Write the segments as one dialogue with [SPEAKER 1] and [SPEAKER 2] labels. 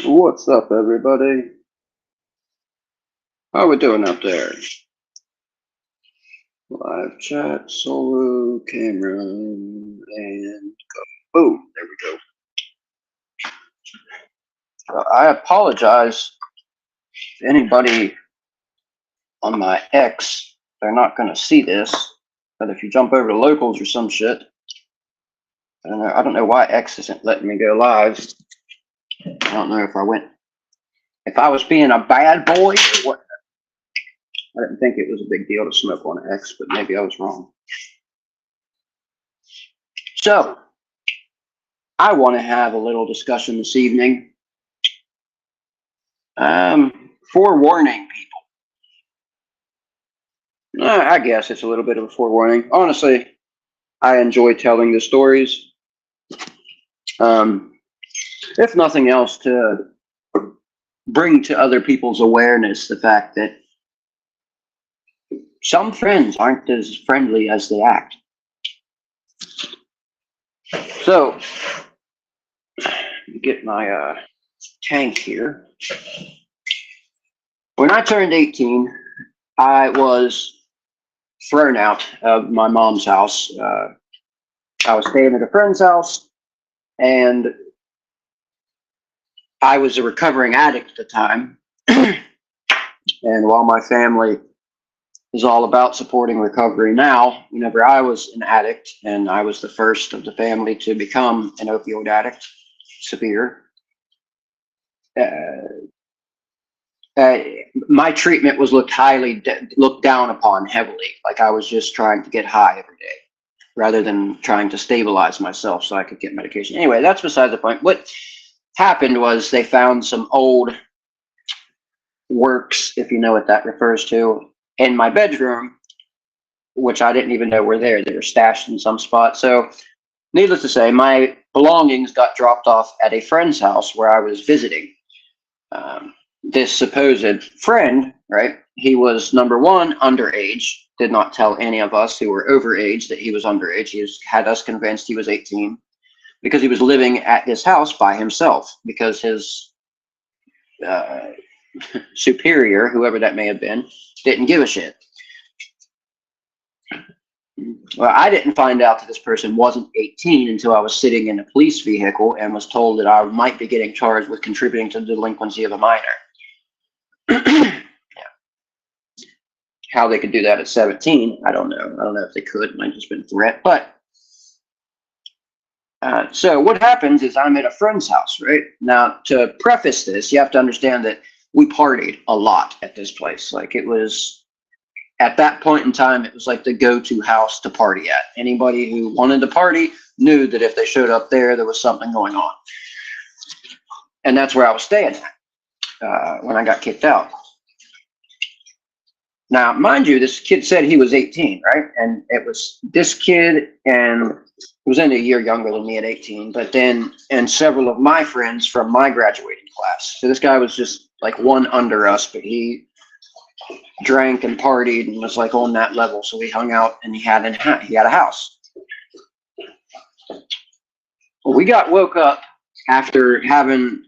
[SPEAKER 1] What's up, everybody? How we doing out there? Live chat, solo, camera, and go. Boom, there we go. I apologize to anybody on my X. They're not going to see this, but if you jump over to locals or some shit, I don't know why X isn't letting me go live. I don't know if I was being a bad boy or what. I didn't think it was a big deal to smoke on X, but maybe I was wrong. So, I want to have a little discussion this evening. Forewarning people. I guess it's a little bit of a forewarning. Honestly, I enjoy telling the stories. If nothing else, to bring to other people's awareness the fact that some friends aren't as friendly as they act. So, get my tank here. When I turned 18, I was thrown out of my mom's house. I was staying at a friend's house, and I was a recovering addict at the time. And while my family is all about supporting recovery now, whenever I was an addict, and I was the first of the family to become an opioid addict, severe, my treatment was looked down upon heavily. Like I was just trying to get high every day, rather than trying to stabilize myself so I could get medication. Anyway, that's beside the point. What happened was they found some old works, if you know what that refers to, in my bedroom, which I didn't even know were there. They were stashed in some spot. So, needless to say, my belongings got dropped off at a friend's house where I was visiting. This supposed friend, right? He was, number one, underage. Did not tell any of us who were overage that he was underage. He had us convinced he was 18 because he was living at his house by himself because his superior, whoever that may have been, didn't give a shit. Well, I didn't find out that this person wasn't 18 until I was sitting in a police vehicle and was told that I might be getting charged with contributing to the delinquency of a minor. Yeah. How they could do that at 17, I don't know. I don't know if they could. It might have just been a threat. But so what happens is I'm at a friend's house, right? Now, to preface this, you have to understand that we partied a lot at this place. Like it was, at that point in time, it was like the go-to house to party at. Anybody who wanted to party knew that if they showed up there, there was something going on. And that's where I was staying when I got kicked out. Now, mind you, this kid said he was 18, right? And it was this kid, and he was only a year younger than me at 18, but then, and several of my friends from my graduating class. So this guy was just like one under us, but he drank and partied and was like on that level. So we hung out, and he had a house. Well, we got woke up after having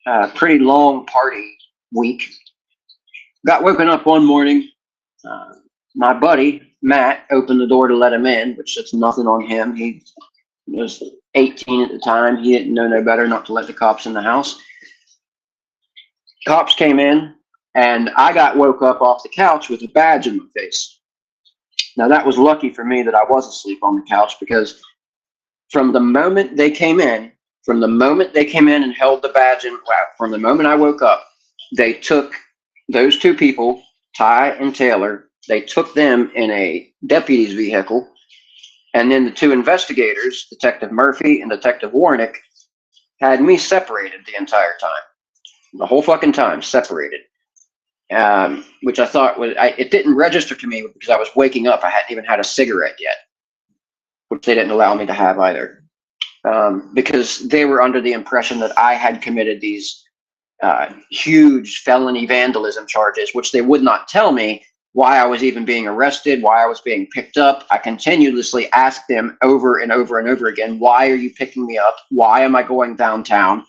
[SPEAKER 1] a pretty long party week. Got woken up one morning. My buddy, Matt, opened the door to let him in, which it's nothing on him. He was 18 at the time. He didn't know no better not to let the cops in the house. Cops came in, and I got woke up off the couch with a badge in my face. Now, that was lucky for me that I was asleep on the couch, because from the moment they came in and held the badge in, from the moment I woke up, they took those two people, Ty and Taylor, they took them in a deputy's vehicle, and then the two investigators, Detective Murphy and Detective Warnick, had me separated the entire time. The whole fucking time, separated. Which I thought it didn't register to me because I was waking up. I hadn't even had a cigarette yet, which they didn't allow me to have either. Because they were under the impression that I had committed these huge felony vandalism charges, which they would not tell me why I was even being arrested, why I was being picked up. I continuously asked them over and over and over again, why are you picking me up? Why am I going downtown?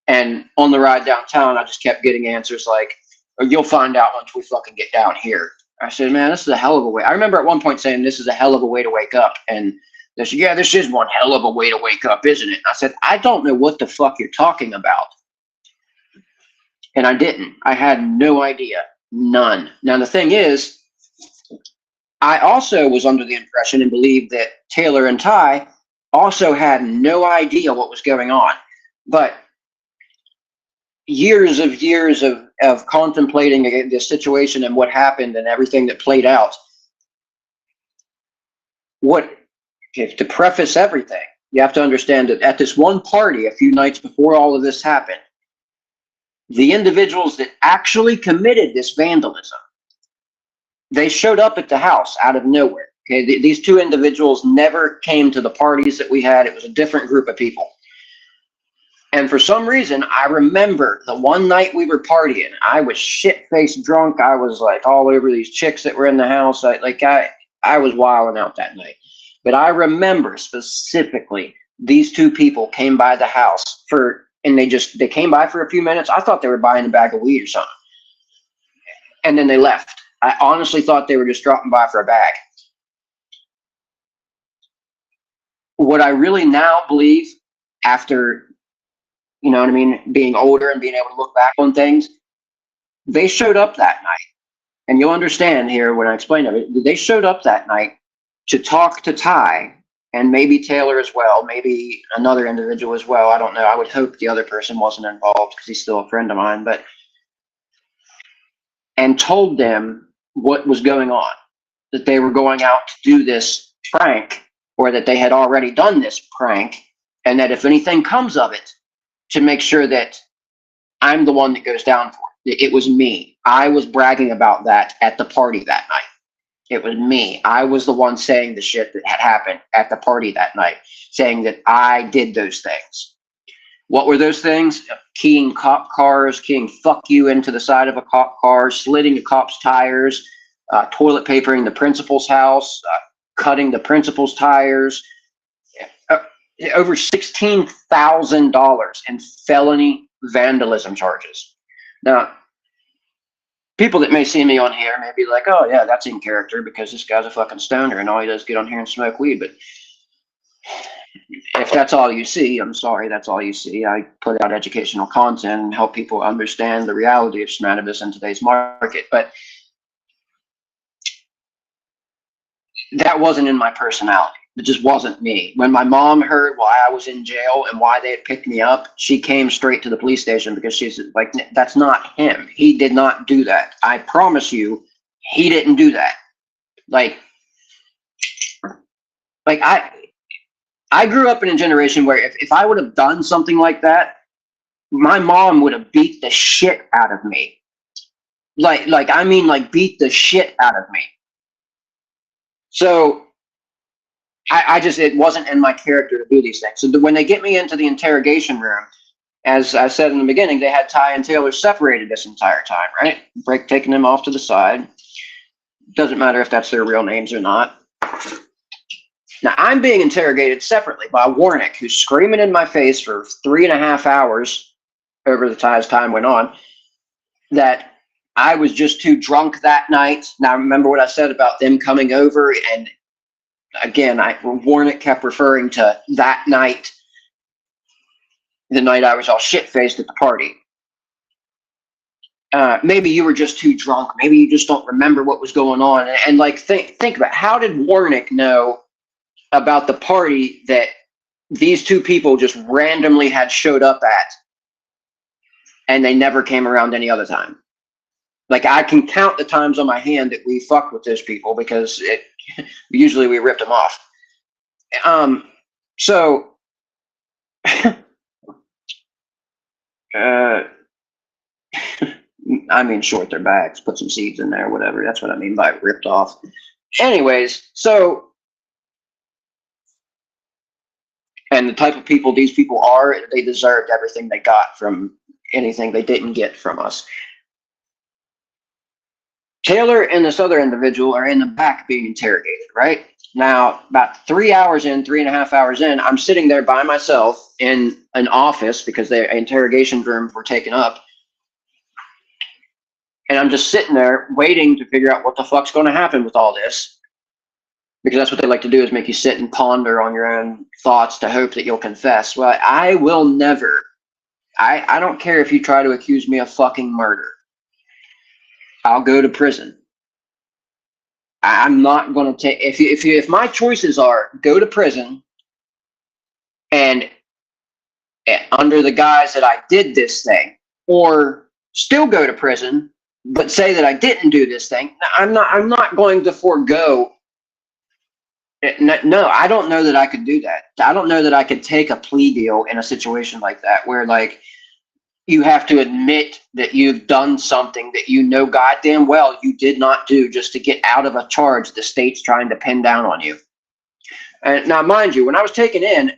[SPEAKER 1] And on the ride downtown, I just kept getting answers like, "Oh, you'll find out once we fucking get down here." I said, "Man, this is a hell of a way." I remember at one point saying, "This is a hell of a way to wake up." And they said, "Yeah, this is one hell of a way to wake up, isn't it?" I said, "I don't know what the fuck you're talking about." And I didn't. I had no idea. None. Now, the thing is, I also was under the impression and believed that Taylor and Ty also had no idea what was going on. But years of contemplating the situation and what happened and everything that played out, to preface everything, you have to understand that at this one party a few nights before all of this happened, the individuals that actually committed this vandalism, they showed up at the house out of nowhere. Okay, these two individuals never came to the parties that we had. It was a different group of people. And for some reason, I remember the one night we were partying, I was shit-faced drunk. I was like all over these chicks that were in the house. I was wilding out that night. But I remember specifically these two people came by the house and they came by for a few minutes. I thought they were buying a bag of weed or something. And then they left. I honestly thought they were just dropping by for a bag. What I really now believe, after, you know what I mean, being older and being able to look back on things, they showed up that night. And you'll understand here when I explain it. They showed up that night to talk to Ty and maybe Taylor as well, maybe another individual as well. I don't know. I would hope the other person wasn't involved because he's still a friend of mine. And told them what was going on, that they were going out to do this prank, or that they had already done this prank, and that if anything comes of it, to make sure that I'm the one that goes down for it. It was me. I was bragging about that at the party that night. It was me. I was the one saying the shit that had happened at the party that night, saying that I did those things. What were those things? Keying cop cars, keying "fuck you" into the side of a cop car, slitting a cop's tires, toilet papering the principal's house, cutting the principal's tires, over $16,000 in felony vandalism charges. Now, people that may see me on here may be like, "Oh yeah, that's in character because this guy's a fucking stoner and all he does is get on here and smoke weed." But if that's all you see, I'm sorry, that's all you see. I put out educational content and help people understand the reality of cannabis in today's market. But that wasn't in my personality. It just wasn't me. When my mom heard why I was in jail and why they had picked me up, she came straight to the police station because she's like, "That's not him. He did not do that. I promise you, he didn't do that." Like I grew up in a generation where if I would have done something like that, my mom would have beat the shit out of me. Like beat the shit out of me. So it wasn't in my character to do these things. So when they get me into the interrogation room, as I said in the beginning, they had Ty and Taylor separated this entire time, right? Taking them off to the side. Doesn't matter if that's their real names or not. Now, I'm being interrogated separately by Warnick, who's screaming in my face for 3.5 hours over the time went on, that I was just too drunk that night. Now, remember what I said about them coming over, and again, Warnick kept referring to that night, the night I was all shit-faced at the party. Maybe you were just too drunk. Maybe you just don't remember what was going on. And like, think about, how did Warnick know about the party that these two people just randomly had showed up at, and they never came around any other time? Like, I can count the times on my hand that we fucked with those people because usually we ripped them off. So I mean, short their bags, put some seeds in there, whatever. That's what I mean by ripped off. Anyways, so, and the type of people these people are, they deserved everything they got from anything they didn't get from us. Taylor and this other individual are in the back being interrogated, right? Now, about 3 hours in, 3.5 hours in, I'm sitting there by myself in an office because their interrogation rooms were taken up. And I'm just sitting there waiting to figure out what the fuck's going to happen with all this. Because that's what they like to do, is make you sit and ponder on your own thoughts to hope that you'll confess. Well, I will never. I don't care if you try to accuse me of fucking murder. I'll go to prison. I'm not going to take, if my choices are go to prison and under the guise that I did this thing, or still go to prison but say that I didn't do this thing, I'm not going to forego. No, I don't know that I could do that. I don't know that I could take a plea deal in a situation like that, where like you have to admit that you've done something that you know goddamn well you did not do just to get out of a charge the state's trying to pin down on you. And now, mind you, when I was taken in,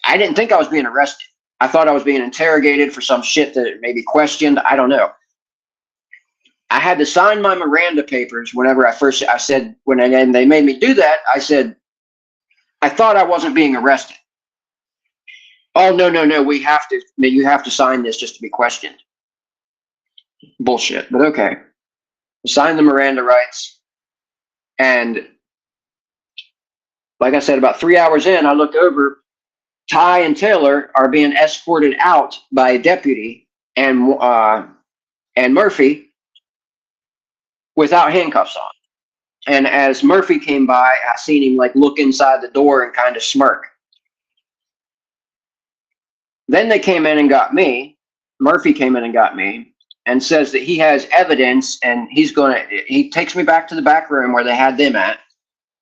[SPEAKER 1] I didn't think I was being arrested. I thought I was being interrogated for some shit that maybe questioned. I don't know. I had to sign my Miranda papers whenever I said, and they made me do that, I said, I thought I wasn't being arrested. Oh, no, you have to sign this just to be questioned. Bullshit, but okay. I signed the Miranda rights, and like I said, about 3 hours in, I look over, Ty and Taylor are being escorted out by a deputy and Murphy without handcuffs on. And as Murphy came by, I seen him like look inside the door and kind of smirk. Then they came in and got me. Murphy came in and got me and says that he has evidence, and he takes me back to the back room where they had them at.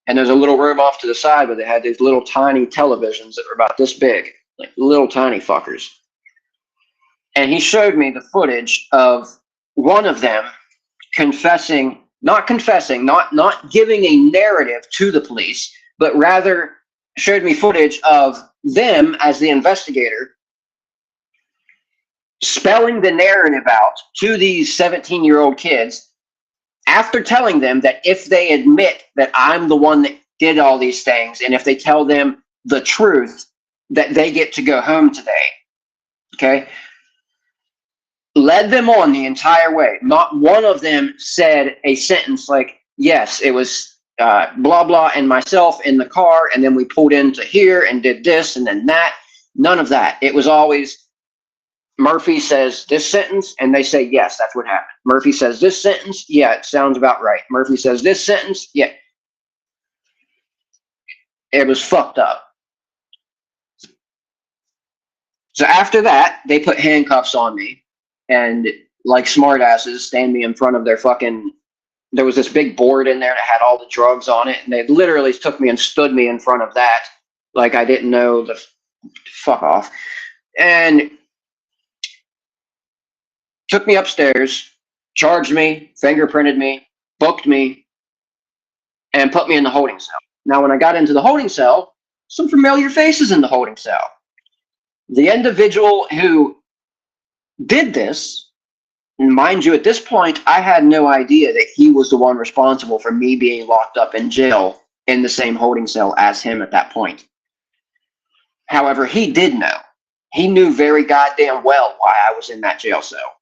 [SPEAKER 1] And there's a little room off to the side where they had these little tiny televisions that were about this big, like little tiny fuckers. And he showed me the footage of one of them not giving a narrative to the police, but rather showed me footage of them as the investigator spelling the narrative out to these 17-year-old kids after telling them that if they admit that I'm the one that did all these things, and if they tell them the truth, that they get to go home today. Okay? Led them on the entire way. Not one of them said a sentence like, yes, it was blah, blah, and myself in the car, and then we pulled into here and did this and then that. None of that. It was always, Murphy says this sentence, and they say, yes, that's what happened. Murphy says this sentence, yeah, it sounds about right. Murphy says this sentence, yeah. It was fucked up. So after that, they put handcuffs on me and, like smartasses, stand me in front of their fucking, there was this big board in there that had all the drugs on it, and they literally took me and stood me in front of that like I didn't know the fuck off. And took me upstairs, charged me, fingerprinted me, booked me, and put me in the holding cell. Now, when I got into the holding cell, some familiar faces in the holding cell. The individual who did this, mind you, at this point, I had no idea that he was the one responsible for me being locked up in jail in the same holding cell as him at that point. However, he did know. He knew very goddamn well why I was in that jail cell.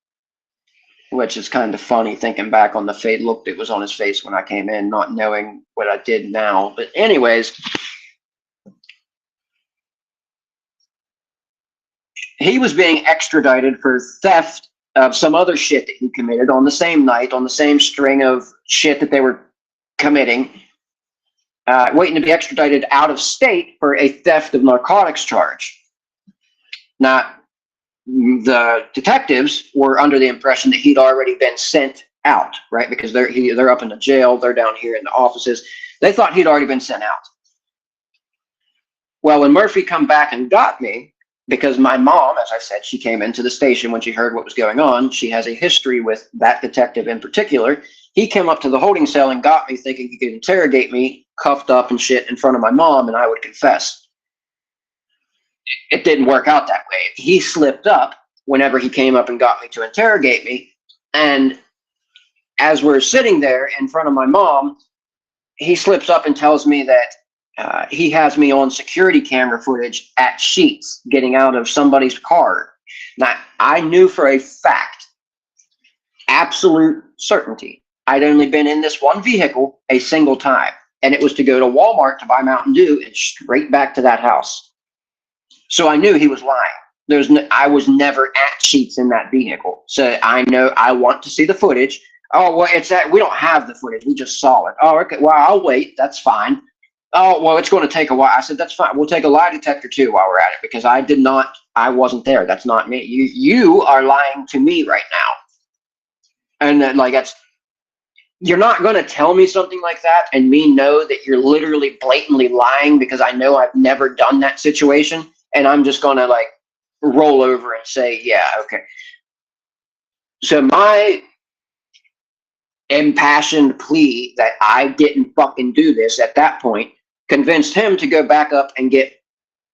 [SPEAKER 1] Which is kind of funny thinking back on the look that was on his face when I came in, not knowing what I did now. But anyways, he was being extradited for theft of some other shit that he committed on the same night, on the same string of shit that they were committing, waiting to be extradited out of state for a theft of narcotics charge. Now, the detectives were under the impression that he'd already been sent out, right? Because they're up in the jail, they're down here in the offices. They thought he'd already been sent out. Well, when Murphy come back and got me, because my mom, as I said, she came into the station when she heard what was going on. She has a history with that detective in particular. He came up to the holding cell and got me thinking he could interrogate me, cuffed up and shit in front of my mom, and I would confess. It didn't work out that way. He slipped up whenever he came up and got me to interrogate me. And as we're sitting there in front of my mom, he slips up and tells me that he has me on security camera footage at Sheetz getting out of somebody's car. Now, I knew for a fact, absolute certainty, I'd only been in this one vehicle a single time, and it was to go to Walmart to buy Mountain Dew and straight back to that house. So I knew he was lying. I was never at Sheetz in that vehicle. So I know I want to see the footage. Oh, well, it's that we don't have the footage. We just saw it. Oh, okay. Well, I'll wait. That's fine. Oh, well, it's going to take a while. I said, that's fine. We'll take a lie detector too while we're at it, because I wasn't there. That's not me. You are lying to me right now. And then, like, you're not going to tell me something like that and me know that you're literally blatantly lying, because I know I've never done that situation. And I'm just going to, like, roll over and say, yeah, okay. So my impassioned plea that I didn't fucking do this at that point convinced him to go back up and get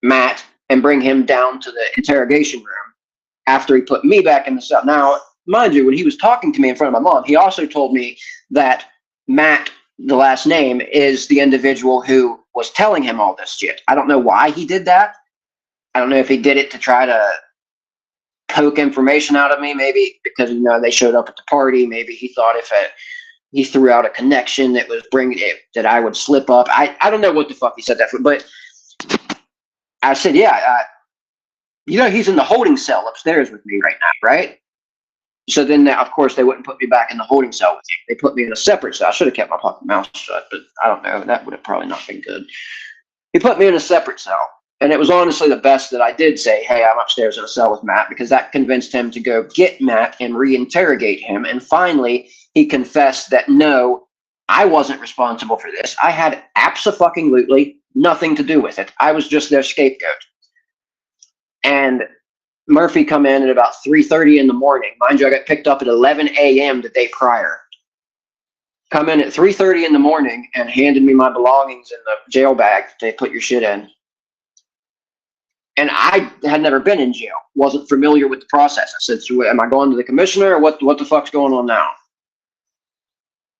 [SPEAKER 1] Matt and bring him down to the interrogation room after he put me back in the cell. Now, mind you, when he was talking to me in front of my mom, he also told me that Matt, the last name, is the individual who was telling him all this shit. I don't know why he did that. I don't know if he did it to try to poke information out of me, maybe because, you know, they showed up at the party. Maybe he thought if he threw out a connection that was bringing it, that I would slip up. I don't know what the fuck he said that for, but I said, yeah, you know, he's in the holding cell upstairs with me right now, right? So then, of course, they wouldn't put me back in the holding cell with him. They put me in a separate cell. I should have kept my fucking mouth shut, but I don't know. That would have probably not been good. He put me in a separate cell. And it was honestly the best that I did say, hey, I'm upstairs in a cell with Matt, because that convinced him to go get Matt and reinterrogate him. And finally, he confessed that, no, I wasn't responsible for this. I had abso-fucking-lutely nothing to do with it. I was just their scapegoat. And Murphy come in at about 3:30 in the morning. Mind you, I got picked up at 11 a.m. the day prior. Come in at 3:30 in the morning and handed me my belongings in the jail bag to put your shit in. And I had never been in jail, wasn't familiar with the process. I said, so am I going to the commissioner, or what the fuck's going on now?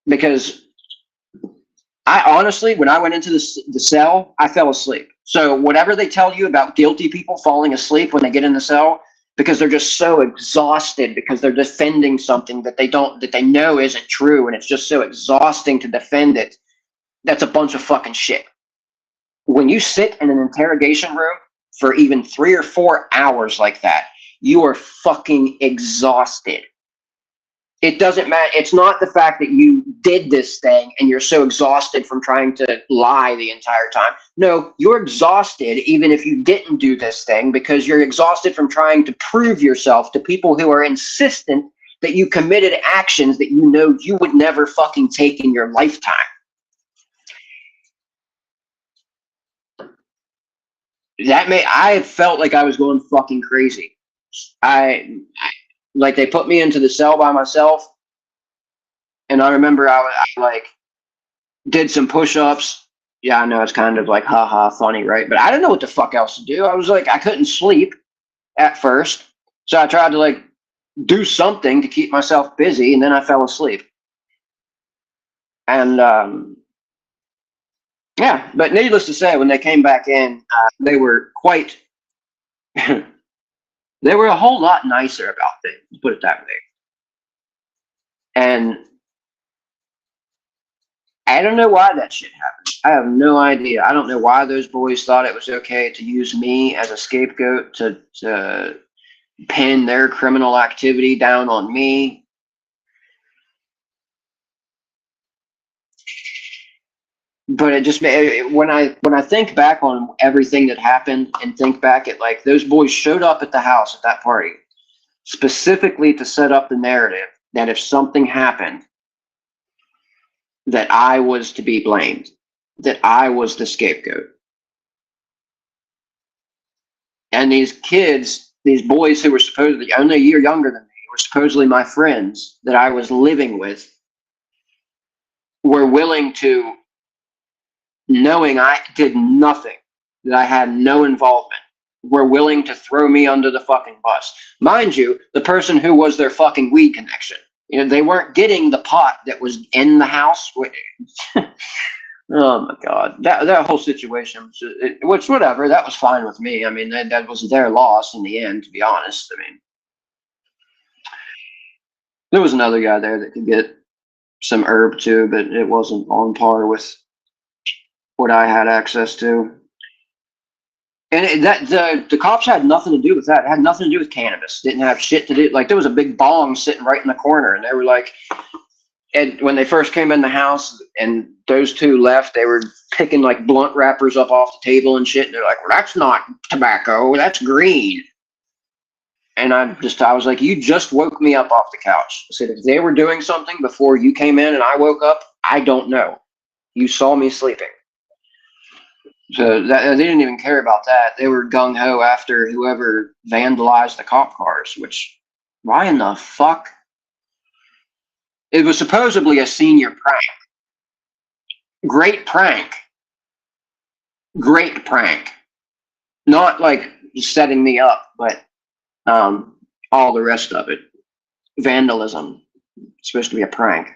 [SPEAKER 1] Because I honestly, when I went into the cell, I fell asleep. So whatever they tell you about guilty people falling asleep when they get in the cell, because they're just so exhausted, because they're defending something that they know isn't true, and it's just so exhausting to defend it, that's a bunch of fucking shit. When you sit in an interrogation room for even 3 or 4 hours like that, you are fucking exhausted. It doesn't matter. It's not the fact that you did this thing and you're so exhausted from trying to lie the entire time. No, you're exhausted even if you didn't do this thing, because you're exhausted from trying to prove yourself to people who are insistent that you committed actions that you know you would never fucking take in your lifetime. I felt like I was going fucking crazy. Like, they put me into the cell by myself, and I remember I like did some push-ups. Yeah, I know it's kind of like haha funny, right? But I didn't know what the fuck else to do. I was like, I couldn't sleep at first, so I tried to like do something to keep myself busy, and then I fell asleep. And yeah, but needless to say, when they came back in, they were quite they were a whole lot nicer about things, put it that way. And I don't know why that shit happened. I have no idea. I don't know why those boys thought it was okay to use me as a scapegoat to pin their criminal activity down on me. But it just when I think back on everything that happened and think back at, like, those boys showed up at the house at that party specifically to set up the narrative that if something happened, that I was to be blamed, that I was the scapegoat. And these kids, these boys who were supposedly only a year younger than me, were supposedly my friends that I was living with, were willing to, knowing I did nothing, that I had no involvement, were willing to throw me under the fucking bus. Mind you, the person who was their fucking weed connection. You know, they weren't getting the pot that was in the house. Oh my God, that whole situation, which whatever, that was fine with me. I mean, that was their loss in the end, to be honest. I mean, there was another guy there that could get some herb too, but it wasn't on par with what I had access to. And the cops had nothing to do with that. It had nothing to do with cannabis. Didn't have shit to do. Like there was a big bong sitting right in the corner, and they were like, and when they first came in the house, and those two left, they were picking like blunt wrappers up off the table and shit. And they're like, "Well, that's not tobacco. That's green." And I was like, "You just woke me up off the couch." I said, "If they were doing something before you came in and I woke up, I don't know. You saw me sleeping." So they didn't even care about that. They were gung ho after whoever vandalized the cop cars. Which, why in the fuck? It was supposedly a senior prank. Great prank. Great prank. Not like setting me up, but all the rest of it. Vandalism. It's supposed to be a prank.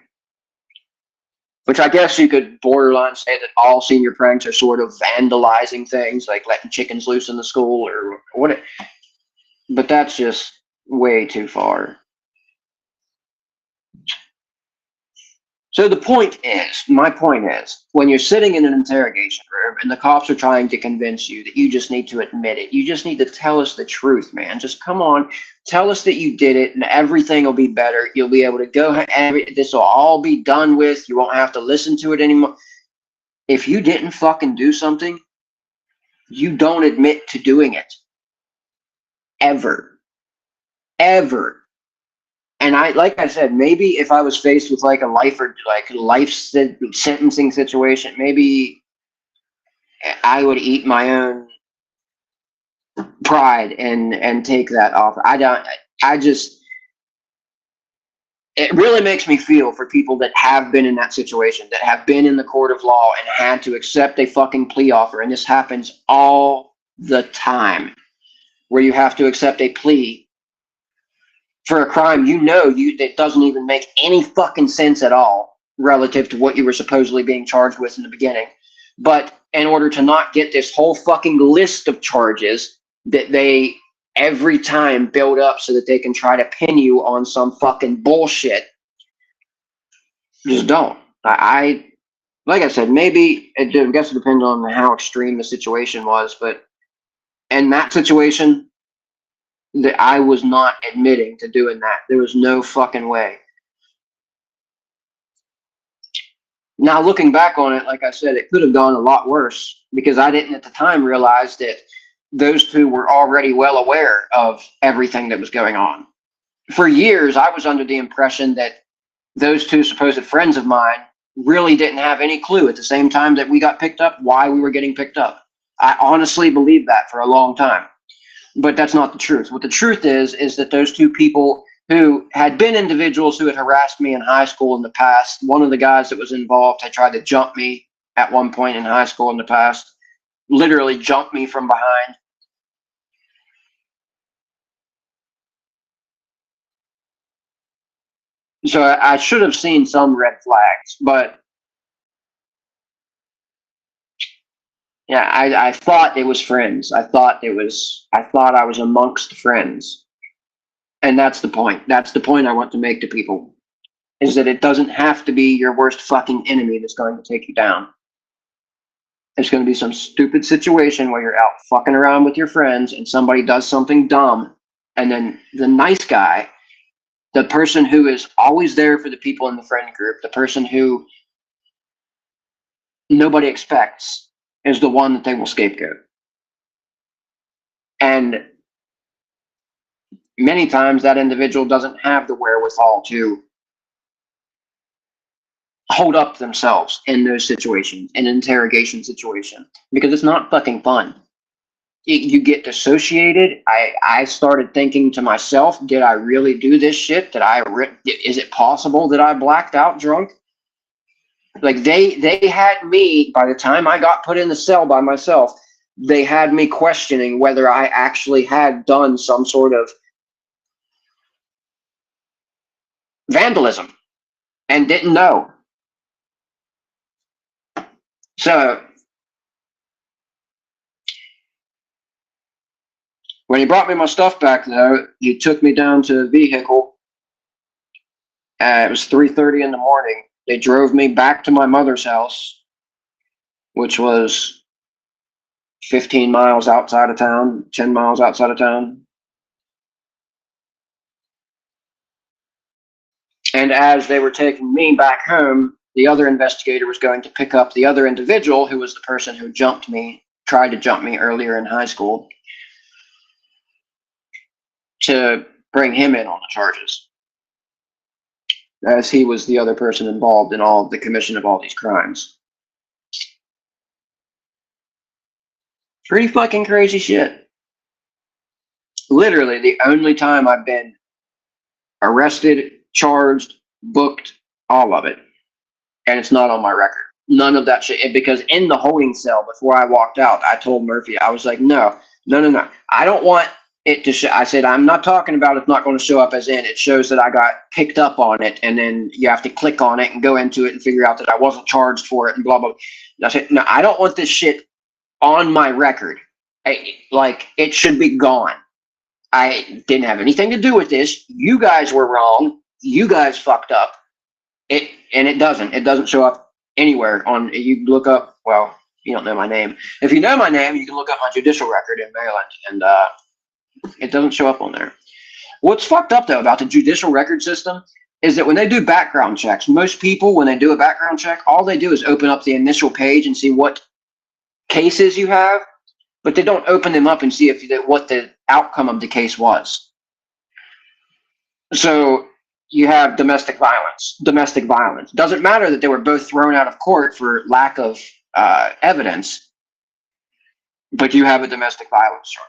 [SPEAKER 1] Which I guess you could borderline say that all senior pranks are sort of vandalizing things, like letting chickens loose in the school or what. But that's just way too far. So my point is, when you're sitting in an interrogation room and the cops are trying to convince you that you just need to admit it, you just need to tell us the truth, man. Just come on, tell us that you did it and everything will be better. You'll be able to go, this will all be done with. You won't have to listen to it anymore. If you didn't fucking do something, you don't admit to doing it. Ever. Ever. And like I said, maybe if I was faced with like a life sentencing situation, maybe I would eat my own pride and take that offer. It really makes me feel for people that have been in that situation, that have been in the court of law and had to accept a fucking plea offer. And this happens all the time, where you have to accept a plea for a crime that doesn't even make any fucking sense at all relative to what you were supposedly being charged with in the beginning. But in order to not get this whole fucking list of charges that they every time build up so that they can try to pin you on some fucking bullshit, just don't. Like I said, maybe I guess it depends on how extreme the situation was, but in that situation, that I was not admitting to doing that. There was no fucking way. Now, looking back on it, like I said, it could have gone a lot worse because I didn't at the time realize that those two were already well aware of everything that was going on. For years, I was under the impression that those two supposed friends of mine really didn't have any clue at the same time that we got picked up why we were getting picked up. I honestly believed that for a long time. But that's not the truth. What the truth is that those two people who had been individuals who had harassed me in high school in the past, one of the guys that was involved had tried to jump me at one point in high school in the past, literally jumped me from behind. So I should have seen some red flags, but yeah, I thought it was friends. I thought I was amongst friends. And that's the point. That's the point I want to make to people, is that it doesn't have to be your worst fucking enemy that's going to take you down. It's going to be some stupid situation where you're out fucking around with your friends and somebody does something dumb. And then the nice guy, the person who is always there for the people in the friend group, the person who nobody expects, is the one that they will scapegoat. And many times that individual doesn't have the wherewithal to hold up themselves in those situations, in an interrogation situation, because it's not fucking fun. You get dissociated. I started thinking to myself, did I really do this shit? Is it possible that I blacked out drunk? Like they had me, by the time I got put in the cell by myself, they had me questioning whether I actually had done some sort of vandalism and didn't know. So when he brought me my stuff back, though, he took me down to the vehicle. It was 3:30 in the morning. They drove me back to my mother's house, which was 15 miles outside of town, 10 miles outside of town. And as they were taking me back home, the other investigator was going to pick up the other individual who was the person who tried to jump me earlier in high school, to bring him in on the charges, as he was the other person involved in all the commission of all these crimes. Pretty fucking crazy shit. Literally the only time I've been arrested, charged, booked, all of it. And it's not on my record. None of that shit. Because in the holding cell before I walked out, I told Murphy, I was like, no. I don't want it to show. I said, I'm not talking about it's not going to show up as in. It shows that I got picked up on it, and then you have to click on it and go into it and figure out that I wasn't charged for it and blah, blah, blah. And I said, no, I don't want this shit on my record. Like, it should be gone. I didn't have anything to do with this. You guys were wrong. You guys fucked up. It doesn't show up anywhere on. You look up. Well, you don't know my name. If you know my name, you can look up my judicial record in Maryland, and it doesn't show up on there. What's fucked up though about the judicial record system is that when they do background checks, most people, when they do a background check, all they do is open up the initial page and see what cases you have, but they don't open them up and see what the outcome of the case was. So you have domestic violence. Domestic violence. Doesn't matter that they were both thrown out of court for lack of evidence, but you have a domestic violence charge.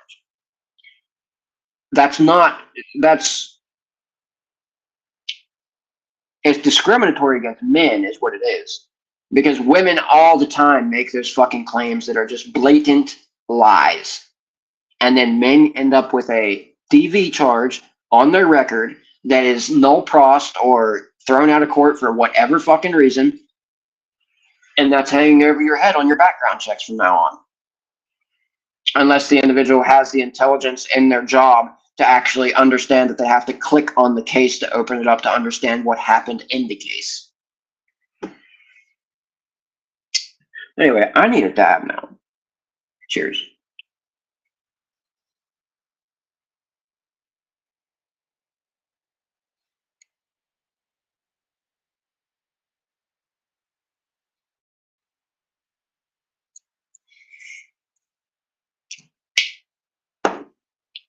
[SPEAKER 1] It's discriminatory against men is what it is. Because women all the time make those fucking claims that are just blatant lies. And then men end up with a DV charge on their record that is null prost or thrown out of court for whatever fucking reason. And that's hanging over your head on your background checks from now on. Unless the individual has the intelligence in their job to actually understand that they have to click on the case to open it up to understand what happened in the case. Anyway, I need a dab now. Cheers.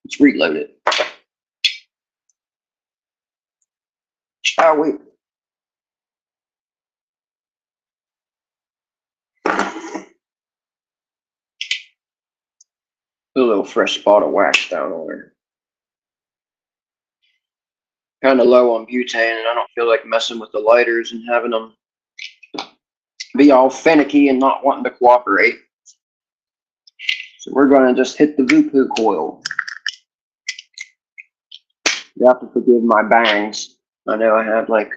[SPEAKER 1] Let's reload it. Shall we? A little fresh spot of wax down on her. Kind of low on butane, and I don't feel like messing with the lighters and having them be all finicky and not wanting to cooperate. So we're going to just hit the Vupu coil. You have to forgive my bangs. I know I have like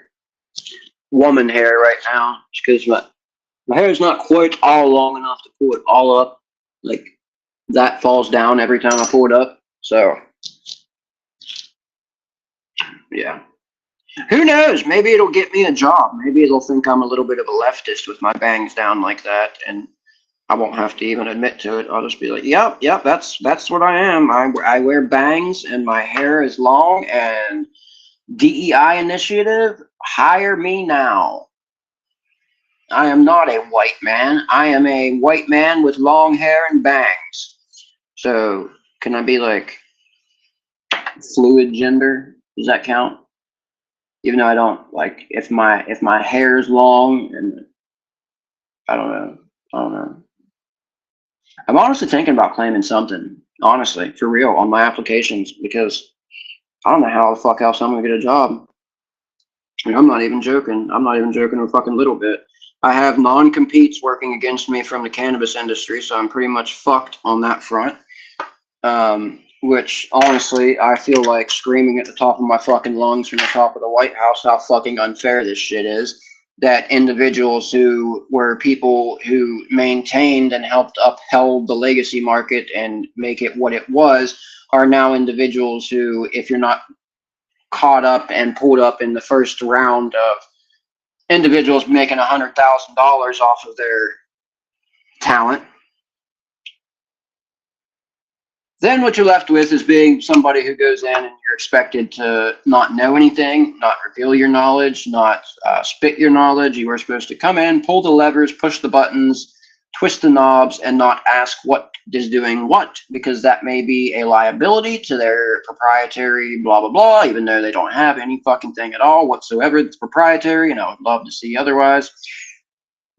[SPEAKER 1] woman hair right now because my hair is not quite all long enough to pull it all up. Like that falls down every time I pull it up. So yeah. Who knows? Maybe it'll get me a job. Maybe it'll think I'm a little bit of a leftist with my bangs down like that, and I won't have to even admit to it. I'll just be like, yep, that's what I am. I wear bangs and my hair is long, and DEI initiative, hire me now. I am not a white man. I am a white man with long hair and bangs. So can I be like fluid gender? Does that count? Even though I don't, like, if my hair is long and I don't know. I'm honestly thinking about claiming something, honestly, for real, on my applications, because I don't know how the fuck else I'm gonna get a job. I mean, I'm not even joking. I'm not even joking a fucking little bit. I have non-competes working against me from the cannabis industry, so I'm pretty much fucked on that front. Which, honestly, I feel like screaming at the top of my fucking lungs from the top of the White House how fucking unfair this shit is. that individuals who were people who maintained and helped upheld the legacy market and make it what it was are now individuals who, if you're not caught up and pulled up in the first round of individuals making $100,000 off of their talent, then what you're left with is being somebody who goes in and you're expected to not know anything, not reveal your knowledge, not spit your knowledge. You were supposed to come in, pull the levers, push the buttons, twist the knobs, and not ask what is doing what, because that may be a liability to their proprietary blah, blah, blah, even though they don't have any fucking thing at all whatsoever that's proprietary, and I would love to see otherwise.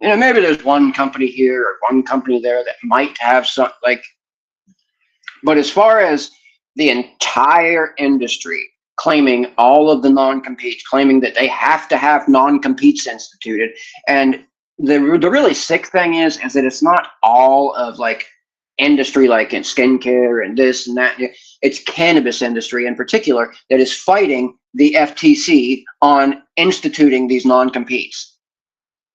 [SPEAKER 1] You know, maybe there's one company here or one company there that might have some, like, but as far as the entire industry claiming all of the non-competes, claiming that they have to have non-competes instituted, and the really sick thing is that it's not all of like industry like in skincare and this and that. It's cannabis industry in particular that is fighting the FTC on instituting these non-competes.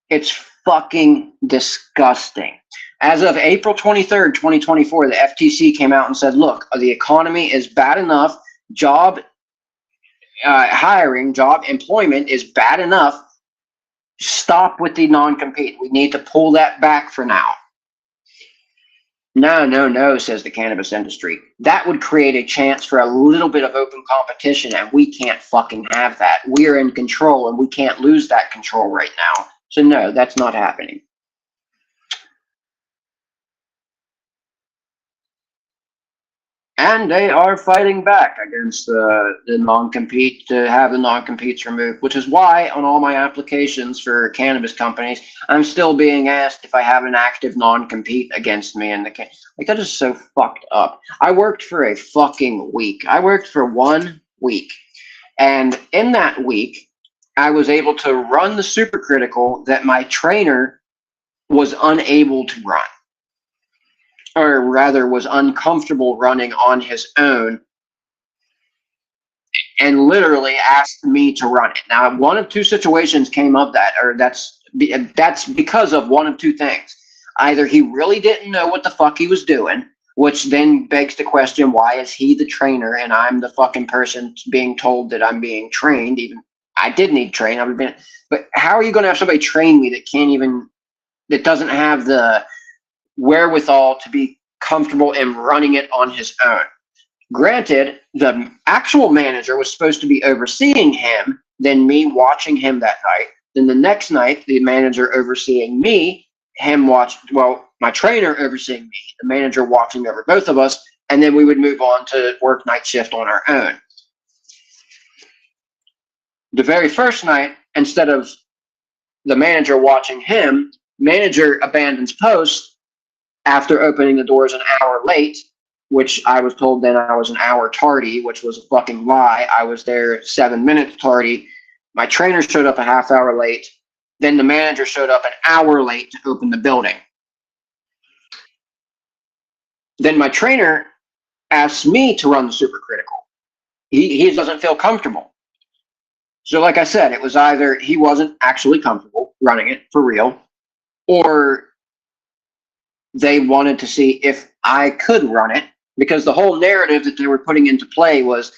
[SPEAKER 1] It's fucking disgusting. As of April 23rd, 2024, the FTC came out and said, look, the economy is bad enough. Job hiring, job employment is bad enough. Stop with the non-compete. We need to pull that back for now. No, no, no, says the cannabis industry. That would create a chance for a little bit of open competition, and we can't fucking have that. We're in control, and we can't lose that control right now. So no, that's not happening. And they are fighting back against the non-compete, to have the non-competes removed, which is why on all my applications for cannabis companies, I'm still being asked if I have an active non-compete against me. And like, that is so fucked up. I worked for a fucking week. I worked for 1 week. And in that week, I was able to run the supercritical that my trainer was unable to run, or rather was uncomfortable running on his own, and literally asked me to run it. Now, one of two situations came of that, or that's because of one of two things. Either he really didn't know what the fuck he was doing, which then begs the question, why is he the trainer and I'm the fucking person being told that I'm being trained? Even I did need training. But how are you going to have somebody train me that doesn't have the wherewithal to be comfortable in running it on his own? Granted, the actual manager was supposed to be overseeing him, then me watching him that night. Then the next night, the manager overseeing me, my trainer overseeing me, the manager watching over both of us, and then we would move on to work night shift on our own. The very first night, instead of the manager watching him, manager abandons post after opening the doors an hour late, which I was told then I was an hour tardy, which was a fucking lie. I was there 7 minutes tardy. My trainer showed up a half hour late. Then the manager showed up an hour late to open the building. Then my trainer asked me to run the supercritical. He doesn't feel comfortable. So like I said, it was either he wasn't actually comfortable running it for real, or they wanted to see if I could run it, because the whole narrative that they were putting into play was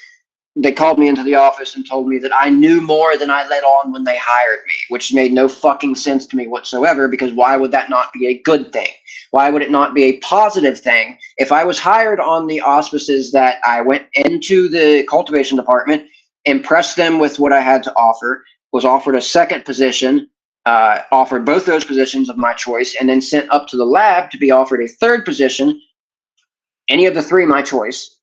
[SPEAKER 1] they called me into the office and told me that I knew more than I let on when they hired me, which made no fucking sense to me whatsoever, because why would that not be a good thing? Why would it not be a positive thing? If I was hired on the auspices that I went into the cultivation department, impressed them with what I had to offer, was offered a second position, offered both those positions of my choice, and then sent up to the lab to be offered a third position, any of the three my choice.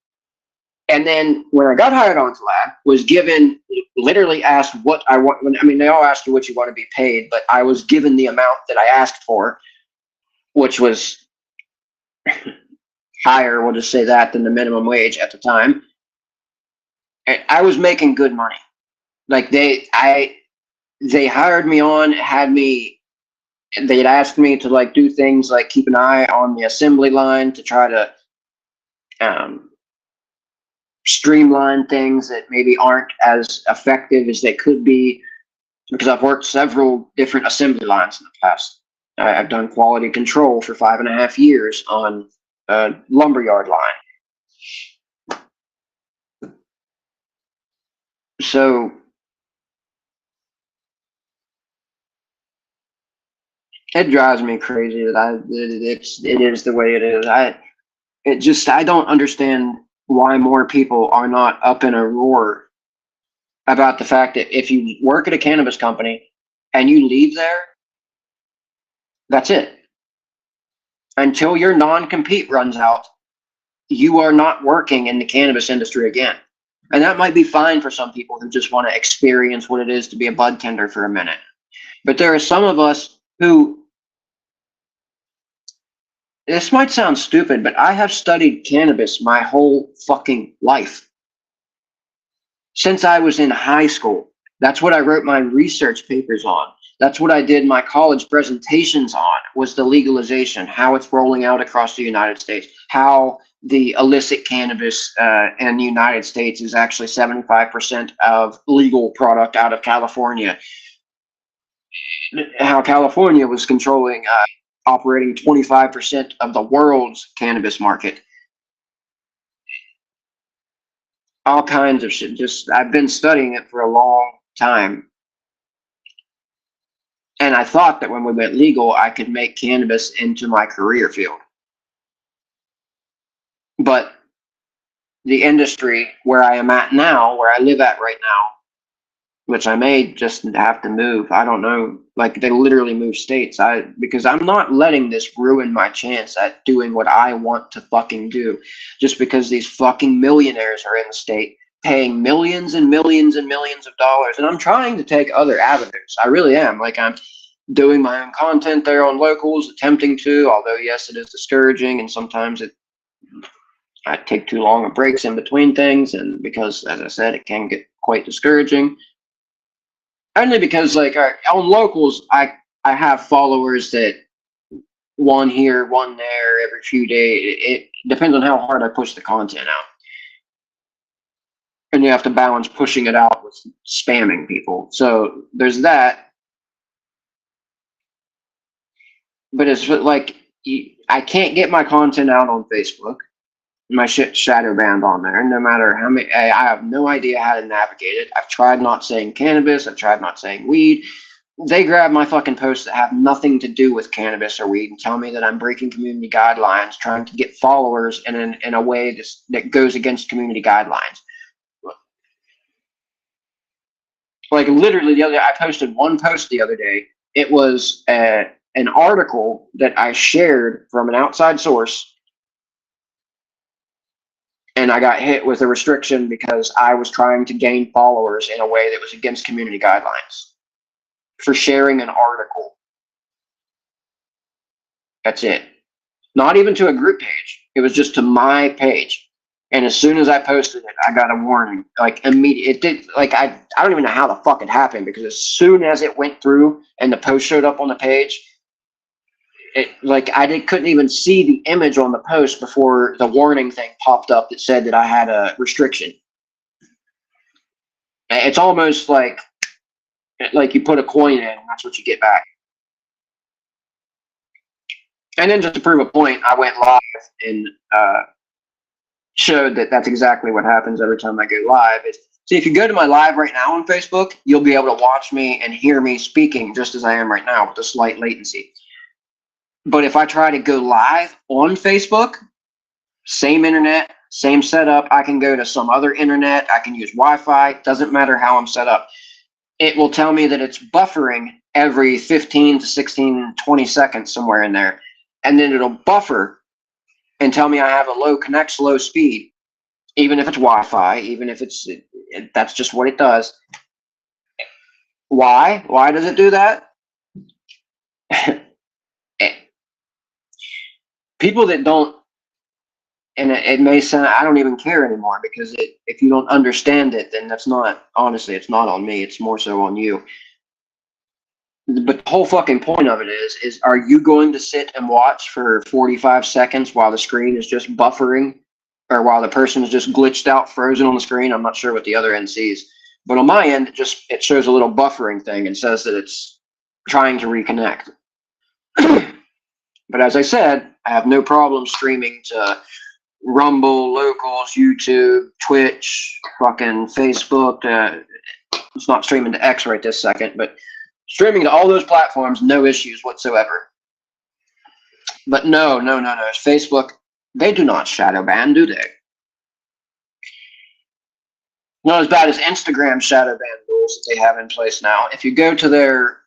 [SPEAKER 1] And then when I got hired onto lab, was given, literally asked what I want. I mean, they all asked you what you want to be paid, but I was given the amount that I asked for, which was higher, we'll just say that, than the minimum wage at the time. And I was making good money. Like they hired me on, they'd asked me to like do things like keep an eye on the assembly line to try to streamline things that maybe aren't as effective as they could be. because I've worked several different assembly lines in the past. I've done quality control for 5.5 years on a lumberyard line. So it drives me crazy that it is the way it is. I don't understand why more people are not up in a roar about the fact that if you work at a cannabis company and you leave there, that's it. Until your non-compete runs out, you are not working in the cannabis industry again. And that might be fine for some people who just want to experience what it is to be a bud tender for a minute. But there are some of us who, this might sound stupid, but I have studied cannabis my whole fucking life. Since I was in high school. That's what I wrote my research papers on. That's what I did my college presentations on, was the legalization, how it's rolling out across the United States, how the illicit cannabis in the United States is actually 75% of legal product out of California, how California was controlling, operating 25% of the world's cannabis market. All kinds of shit. Just, I've been studying it for a long time. And I thought that when we went legal, I could make cannabis into my career field. But the industry where I am at now, where I live at right now, which I may just have to move. I don't know. Like, they literally move states. Because I'm not letting this ruin my chance at doing what I want to fucking do. Just because these fucking millionaires are in the state paying millions and millions and millions of dollars. And I'm trying to take other avenues. I really am. Like, I'm doing my own content there on locals, attempting to, although yes, it is discouraging, and sometimes I take too long of breaks in between things, and because, as I said, it can get quite discouraging. Only because, like, on locals, I have followers that one here, one there, every few days. It depends on how hard I push the content out. And you have to balance pushing it out with spamming people. So there's that. But it's like, I can't get my content out on Facebook. My shit's shadow banned on there. No matter how many, I have no idea how to navigate it. I've tried not saying cannabis. I've tried not saying weed. They grab my fucking posts that have nothing to do with cannabis or weed and tell me that I'm breaking community guidelines, trying to get followers in a way that goes against community guidelines. Like, literally, I posted one post the other day. It was an article that I shared from an outside source, and I got hit with a restriction because I was trying to gain followers in a way that was against community guidelines for sharing an article. That's it. Not even to a group page. It was just to my page. And as soon as I posted it, I got a warning. Like, immediate. It did. Like, I don't even know how the fuck it happened, because as soon as it went through and the post showed up on the page, couldn't even see the image on the post before the warning thing popped up that said that I had a restriction. It's almost like you put a coin in and that's what you get back. And then, just to prove a point, I went live and showed that that's exactly what happens every time I go live. See, if you go to my live right now on Facebook, you'll be able to watch me and hear me speaking just as I am right now with a slight latency. But if I try to go live on Facebook, same internet, same setup, I can go to some other internet, I can use Wi-Fi, doesn't matter how I'm set up. It will tell me that it's buffering every 15 to 16, 20 seconds, somewhere in there. And then it'll buffer and tell me I have a low speed, even if it's Wi-Fi, even if that's just what it does. Why? Why does it do that? People that don't, and it may sound, I don't even care anymore, because if you don't understand it, then that's not, honestly, it's not on me. It's more so on you. But the whole fucking point of it is are you going to sit and watch for 45 seconds while the screen is just buffering, or while the person is just glitched out, frozen on the screen? I'm not sure what the other end sees. But on my end, it shows a little buffering thing and says that it's trying to reconnect. But as I said, I have no problem streaming to Rumble, Locals, YouTube, Twitch, fucking Facebook. It's not streaming to X right this second, but streaming to all those platforms, no issues whatsoever. But no. Facebook, they do not shadow ban, do they? Not as bad as Instagram shadow ban rules that they have in place now. If you go to their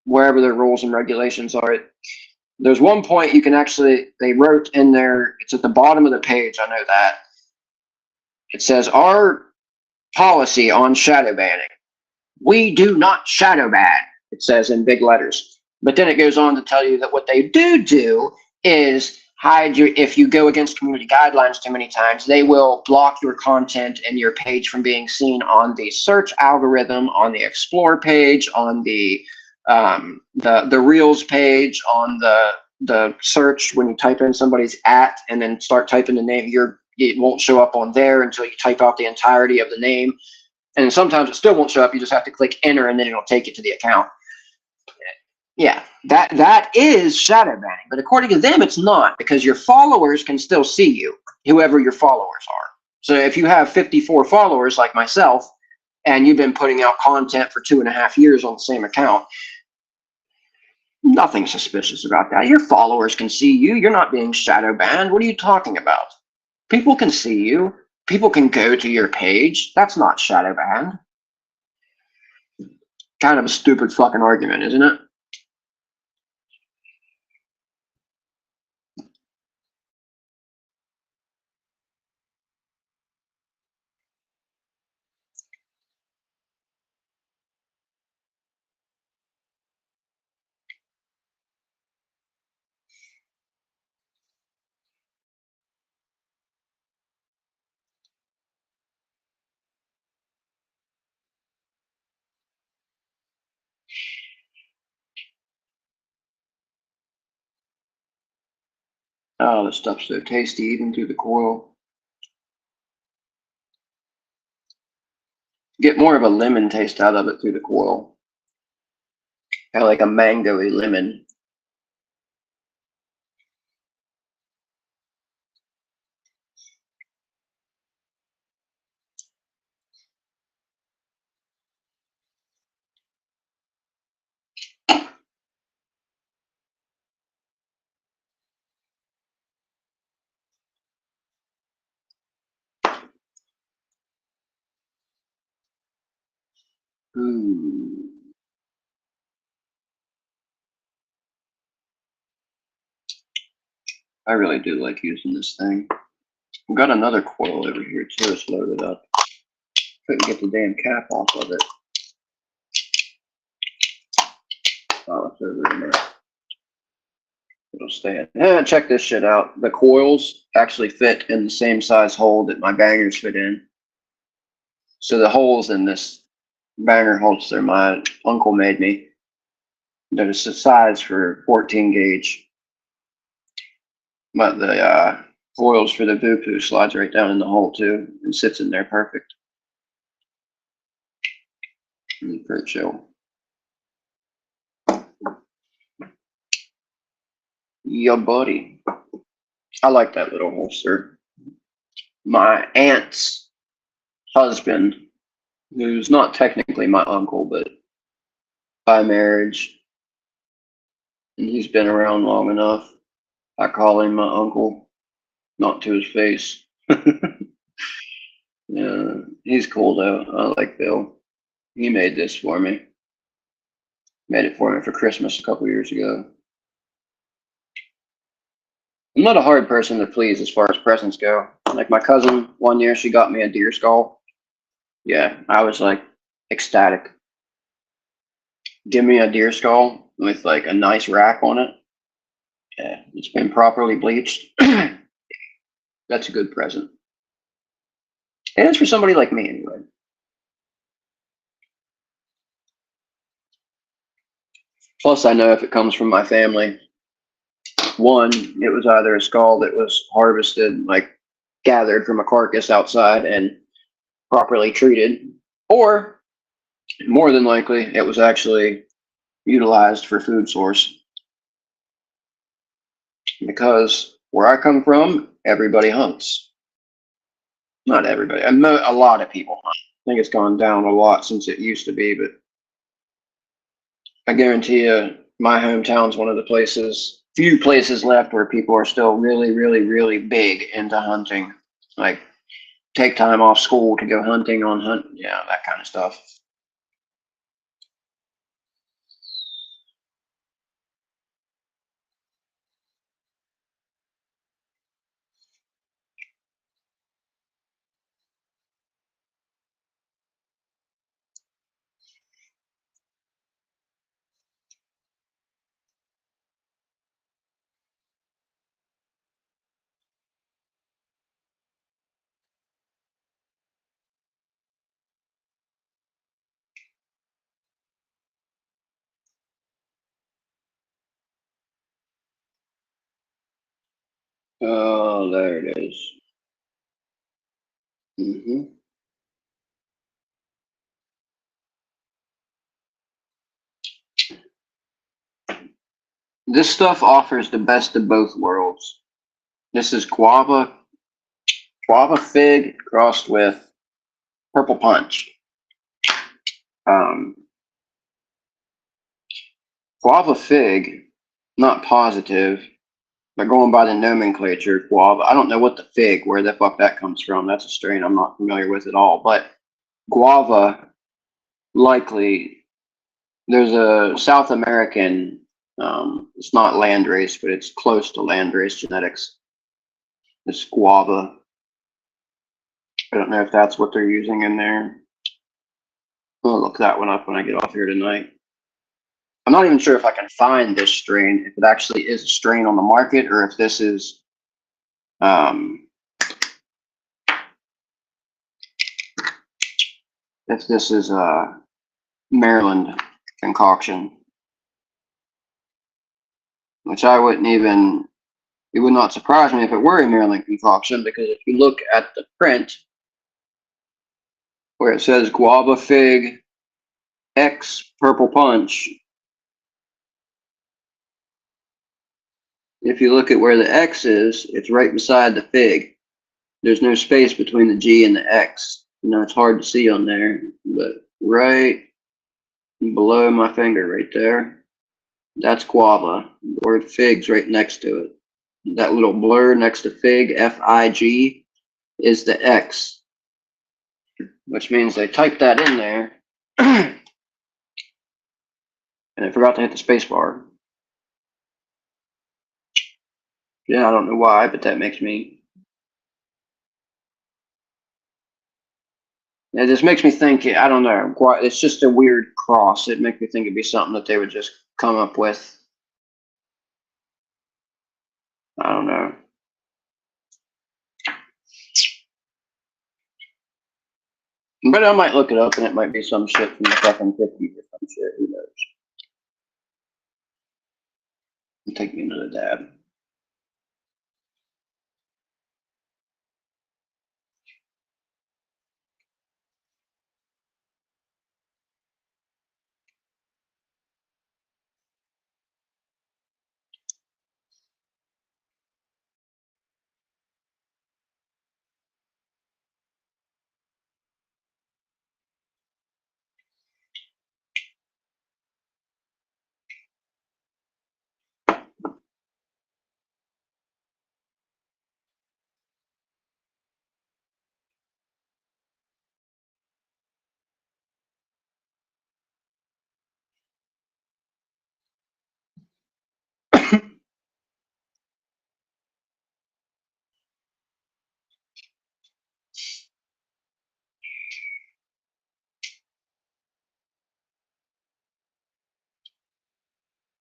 [SPEAKER 1] wherever their rules and regulations are, there's one point you can actually, they wrote in there, it's at the bottom of the page, I know that. It says, our policy on shadow banning. We do not shadow ban, it says in big letters. But then it goes on to tell you that what they do is hide your, if you go against community guidelines too many times, they will block your content and your page from being seen on the search algorithm, on the explore page, on the Reels page, on the search when you type in somebody's @ and then start typing the name, it won't show up on there until you type out the entirety of the name. And sometimes it still won't show up. You just have to click enter and then it'll take you to the account. Yeah, that is shadow banning. But according to them, it's not, because your followers can still see you, whoever your followers are. So if you have 54 followers like myself, and you've been putting out content for 2.5 years on the same account, nothing suspicious about that. Your followers can see you. You're not being shadow banned. What are you talking about? People can see you. People can go to your page. That's not shadow banned. Kind of a stupid fucking argument, isn't it? Oh, this stuff's so tasty, even through the coil. Get more of a lemon taste out of it through the coil. Kind of like a mango-y lemon. Ooh. I really do like using this thing. I've got another coil over here too. It's loaded up. Couldn't get the damn cap off of it. Oh, it's over in there. It'll stay in. Check this shit out. The coils actually fit in the same size hole that my bangers fit in. So the holes in this banger holster my uncle made me, there's a size for 14 gauge. But the coils for the Vupu slides right down in the hole too and sits in there perfect. Pretty chill. Yeah, buddy. I like that little holster. My aunt's husband, who's not technically my uncle, but by marriage, and he's been around long enough, I call him my uncle, not to his face. Yeah, he's cool though. I like Bill. He made this for me. Made it for me for Christmas a couple years ago. I'm not a hard person to please as far as presents go. Like my cousin, one year she got me a deer skull. Yeah, I was like ecstatic. Give me a deer skull with like a nice rack on it. Yeah, it's been properly bleached. That's a good present. And it's for somebody like me anyway. Plus, I know if it comes from my family, one, it was either a skull that was harvested, like gathered from a carcass outside, and properly treated, or more than likely it was actually utilized for food source. Because where I come from, everybody hunts. Not everybody, a lot of people hunt. I think it's gone down a lot since it used to be, but I guarantee you, my hometown's one of the few places left where people are still really, really, really big into hunting. Like, take time off school to go hunting on hunt, yeah, that kind of stuff. Oh, there it is. Mm-hmm. This stuff offers the best of both worlds. This is guava fig crossed with purple punch. Um, Guava fig, not positive, but going by the nomenclature, guava. I don't know what the fig, where the fuck that comes from. That's a strain I'm not familiar with at all. But guava, likely, there's a South American, it's not landrace, but it's close to landrace genetics. It's guava. I don't know if that's what they're using in there. I'll look that one up when I get off here tonight. I'm not even sure if I can find this strain, if it actually is a strain on the market, or if this is a Maryland concoction, which I wouldn't even, it would not surprise me if it were a Maryland concoction, because if you look at the print where it says guava fig X purple punch, if you look at where the X is, it's right beside the fig. There's no space between the G and the X. You know, it's hard to see on there, but right below my finger right there, that's guava. The word fig's right next to it. That little blur next to fig, F-I-G, is the X, which means they typed that in there and I forgot to hit the space bar. Yeah, I don't know why, but that makes me, it just makes me think, I don't know, it's just a weird cross. It makes me think it'd be something that they would just come up with. I don't know. But I might look it up and it might be some shit from the fucking 50s or some shit. Who knows? Take me another dab.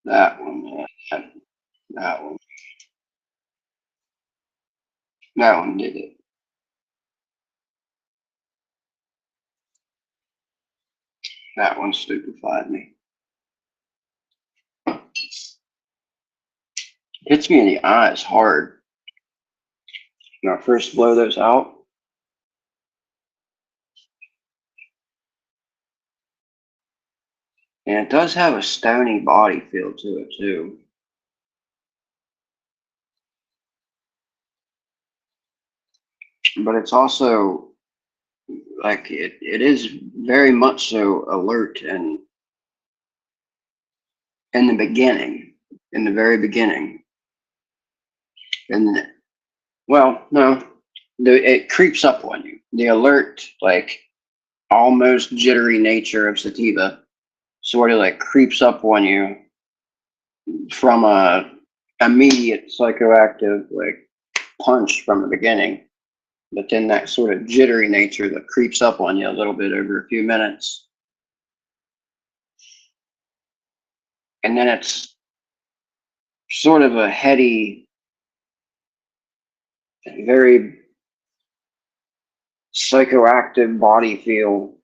[SPEAKER 1] That one, that one. That one did it. That one stupefied me. Hits me in the eyes hard. When I first blow those out, And it does have a stony body feel to it too. But it's also like it is very much so alert and in the beginning, in the very beginning. And well, no, it creeps up on you. The alert, like almost jittery nature of sativa sort of like creeps up on you from a immediate psychoactive like punch from the beginning. But then that sort of jittery nature that creeps up on you a little bit over a few minutes. And then it's sort of a heady, very psychoactive body feel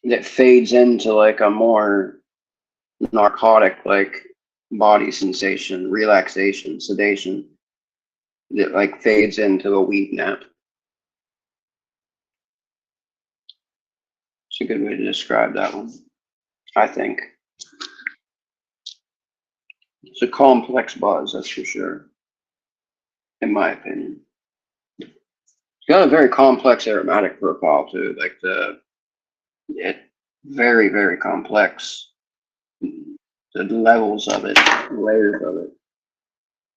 [SPEAKER 1] that fades into like a more narcotic like body sensation, relaxation, sedation that like fades into a weed nap. It's a good way to describe that one, I think. It's a complex buzz, that's for sure, in my opinion. It's got a very complex aromatic profile too, like it very, very complex. The levels of it, layers of it.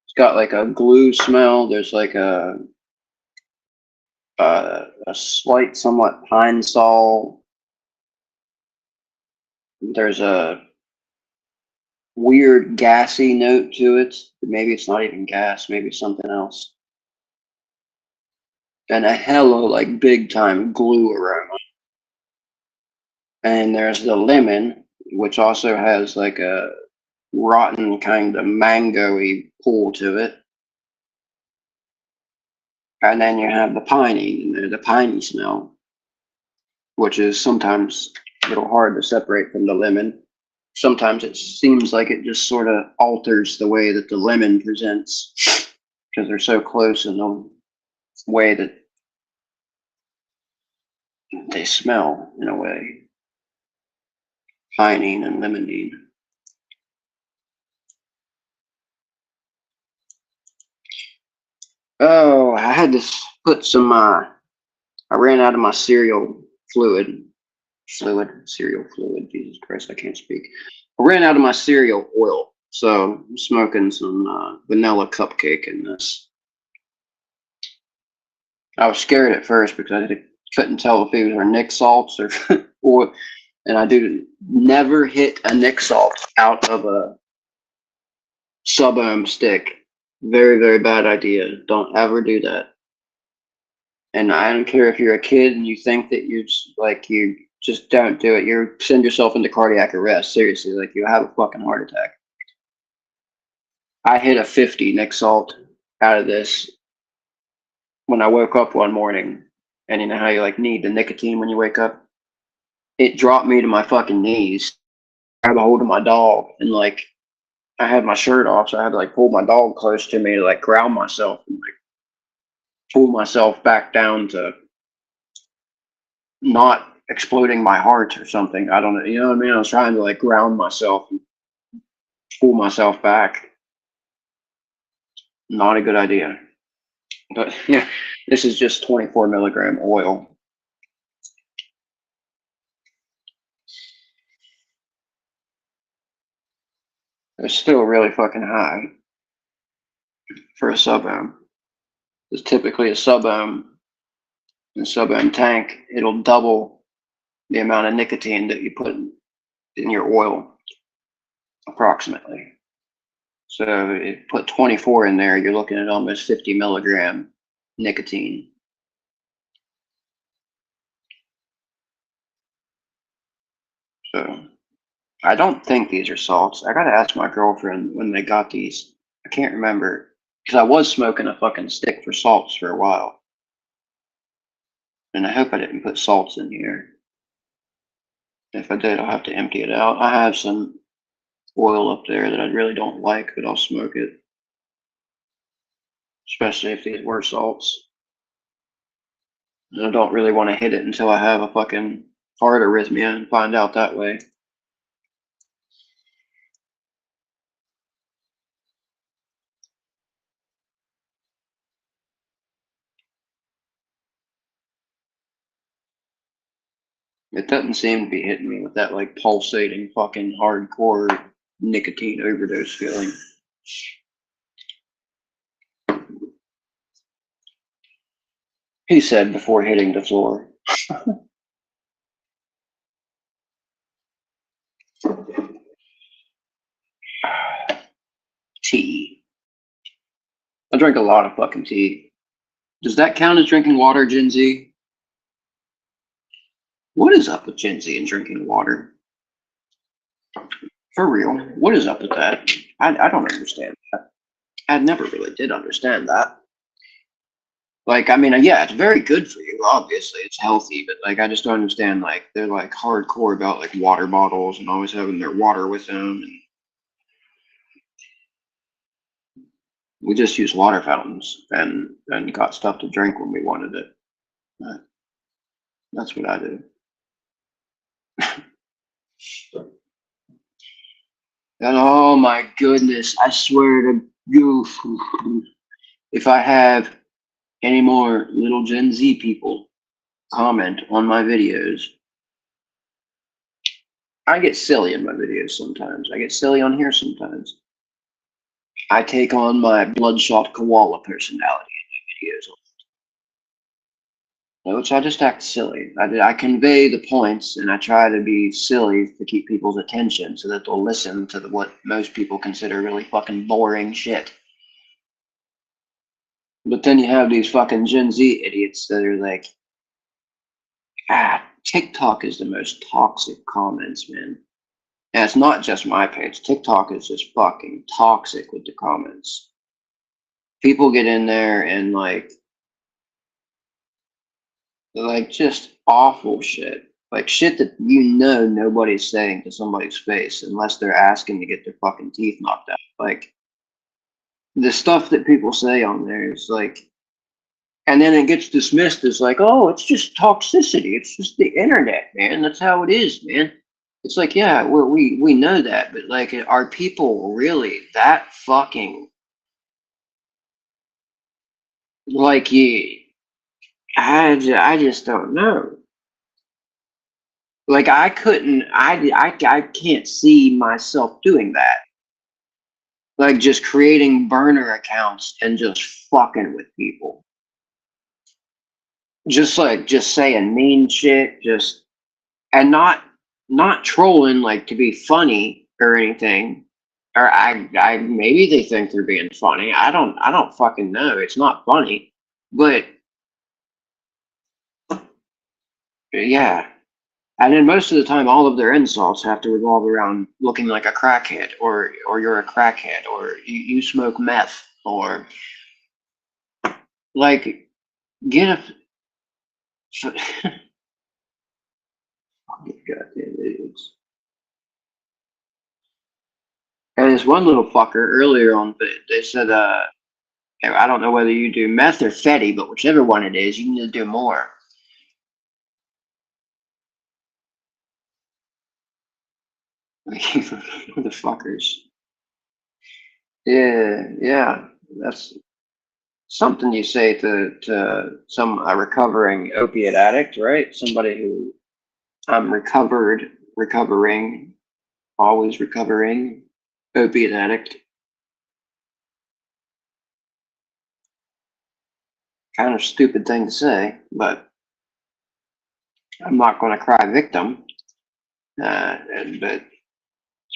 [SPEAKER 1] It's got like a glue smell. There's like a slight, somewhat pine sol. There's a weird gassy note to it. Maybe it's not even gas. Maybe it's something else. And a hella like big time glue aroma. And there's the lemon, which also has like a rotten kind of mango-y pull to it. And then you have the piney, the piney smell, which is sometimes a little hard to separate from the lemon. Sometimes it seems like it just sort of alters the way that the lemon presents because they're so close in the way that they smell in a way. Pinene and limonene. Oh, I had to put some, I ran out of my cereal fluid, Jesus Christ, I can't speak. I ran out of my cereal oil, so I'm smoking some vanilla cupcake in this. I was scared at first because I couldn't tell if these were Nick salts or and I do never hit a Nick salt out of a sub-ohm stick. Very, very bad idea. Don't ever do that. And I don't care if you're a kid and you think that you just don't do it. You send yourself into cardiac arrest. Seriously, like you have a fucking heart attack. I hit a 50 Nick salt out of this when I woke up one morning. And you know how you like need the nicotine when you wake up? It dropped me to my fucking knees. I grabbed a hold of my dog and like I had my shirt off, so I had to like pull my dog close to me to like ground myself and like pull myself back down to not exploding my heart or something. I don't know. You know what I mean? I was trying to like ground myself and pull myself back. Not a good idea. But yeah, this is just 24 milligram oil. It's still really fucking high for a sub-ohm. It's typically a sub-ohm and sub-ohm tank. It'll double the amount of nicotine that you put in your oil, approximately. So if you put 24 in there, you're looking at almost 50 milligram nicotine. So I don't think these are salts. I gotta ask my girlfriend when they got these. I can't remember because I was smoking a fucking stick for salts for a while. And I hope I didn't put salts in here. If I did, I'll have to empty it out. I have some oil up there that I really don't like, but I'll smoke it. Especially if these were salts. And I don't really want to hit it until I have a fucking heart arrhythmia and find out that way. It doesn't seem to be hitting me with that like pulsating fucking hardcore nicotine overdose feeling. He said before hitting the floor. Tea. I drink a lot of fucking tea. Does that count as drinking water, Gen Z? What is up with Gen Z and drinking water? For real, what is up with that? I don't understand that. I never really did understand that. Like, I mean, yeah, it's very good for you. Obviously, it's healthy, but like, I just don't understand. Like, they're like hardcore about like water bottles and always having their water with them. And we just use water fountains and got stuff to drink when we wanted it. That's what I do. And oh my goodness, I swear to you, if I have any more little Gen Z people comment on my videos, I get silly in my videos sometimes. I get silly on here sometimes. I take on my bloodshot koala personality in my videos, which I just act silly. I convey the points and I try to be silly to keep people's attention so that they'll listen to what most people consider really fucking boring shit. But then you have these fucking Gen Z idiots that are like, TikTok is the most toxic comments, man. And it's not just my page. TikTok is just fucking toxic with the comments. People get in there and like just awful shit. Like shit that nobody's saying to somebody's face unless they're asking to get their fucking teeth knocked out. Like the stuff that people say on there is like, and then it gets dismissed as like, oh, it's just toxicity. It's just the internet, man. That's how it is, man. It's like, yeah, we know that, but like, are people really that fucking like you? I just don't know. Like I can't see myself doing that. Like just creating burner accounts and just fucking with people. Just saying mean shit, and not trolling like to be funny or anything. Or I maybe they think they're being funny. I don't fucking know. It's not funny. But yeah. And then most of the time, all of their insults have to revolve around looking like a crackhead, or you're a crackhead, or you smoke meth, or like get a goddamn idiots. And this one little fucker earlier on, they said, I don't know whether you do meth or fetty, but whichever one it is, you need to do more. The fuckers. Yeah, that's something you say to a recovering opiate addict, right? Somebody who I'm recovering, always recovering opiate addict. Kind of stupid thing to say, but I'm not going to cry victim. But it's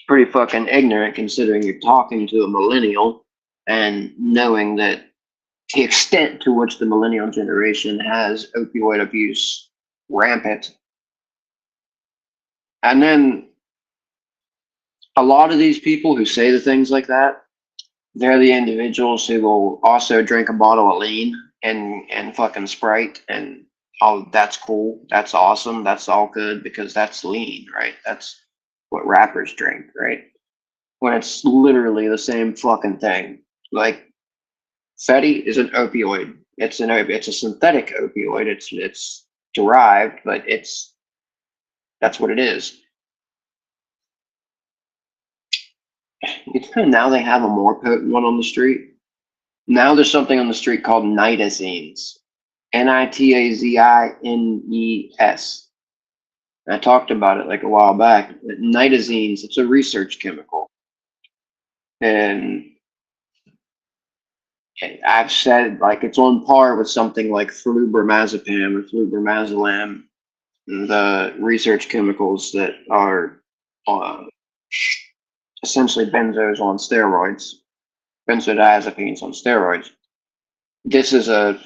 [SPEAKER 1] pretty fucking ignorant considering you're talking to a millennial and knowing that the extent to which the millennial generation has opioid abuse rampant. And then a lot of these people who say the things like that, they're the individuals who will also drink a bottle of lean and fucking Sprite, and oh, that's cool, that's awesome, that's all good because that's lean, right? That's what rappers drink, right? When it's literally the same fucking thing. Like fetty is an opioid. It's a synthetic opioid. It's derived, but it's That's what it is. Now they have a more potent one on the street. Now there's something on the street called nitazines. Nitazines. I talked about it like a while back. Nitazines, it's a research chemical. And I've said like it's on par with something like flubbermazepam or flubbermazolam, the research chemicals that are essentially benzos on steroids, benzodiazepines on steroids. This is a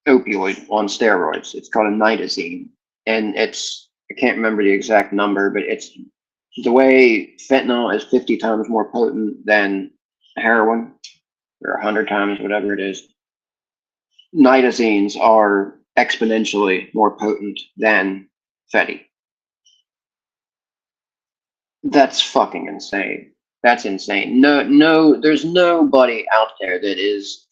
[SPEAKER 1] opioid on steroids. It's called a nitazene, and it's, I can't remember the exact number, but it's the way fentanyl is 50 times more potent than heroin, or 100 times, whatever it is. Nitazines are exponentially more potent than Fetty. That's fucking insane. That's insane. No, there's nobody out there that is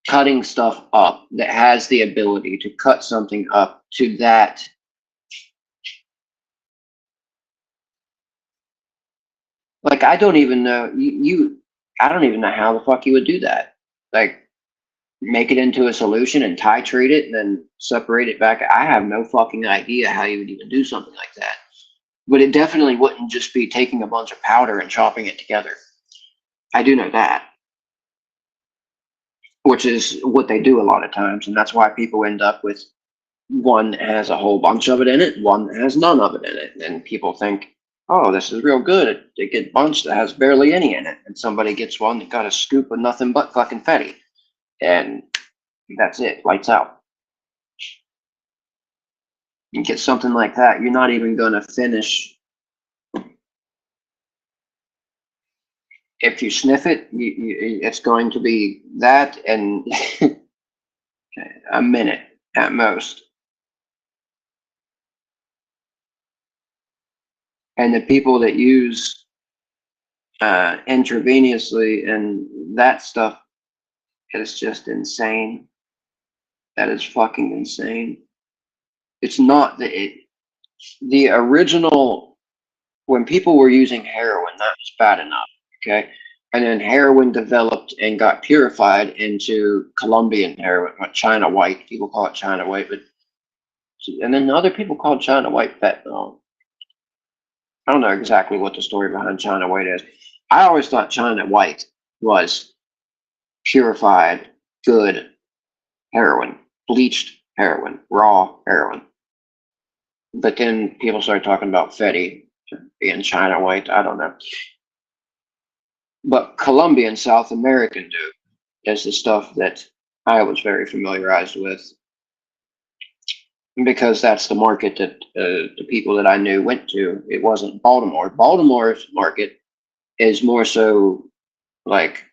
[SPEAKER 1] cutting stuff up that has the ability to cut something up to that. Like, I don't even know I don't even know how the fuck you would do that. Like, make it into a solution and titrate it and then separate it back. I have no fucking idea how you would even do something like that. But it definitely wouldn't just be taking a bunch of powder and chopping it together. I do know that, which is what they do a lot of times. And that's why people end up with one that has a whole bunch of it in it, one that has none of it in it. And people think, oh, this is real good. They get a bunch that has barely any in it. And somebody gets one that got a scoop of nothing but fucking Fetty. And that's it, lights out. You get something like that, you're not even going to finish. If you sniff it, it's going to be that and a minute at most. And the people that use intravenously and that stuff is just insane. That is fucking insane. It's not the original, when people were using heroin, that was bad enough, okay? And then heroin developed and got purified into Colombian heroin, what China white, people call it China white, but, and then other people call China white fentanyl. I don't know exactly what the story behind China white is. I always thought China white was purified, good heroin, bleached heroin, raw heroin. But then people started talking about Fetty being China white. I don't know. But Colombian South American do is the stuff that I was very familiarized with, because that's the market that the people that I knew went to. It wasn't Baltimore. Baltimore's market is more so like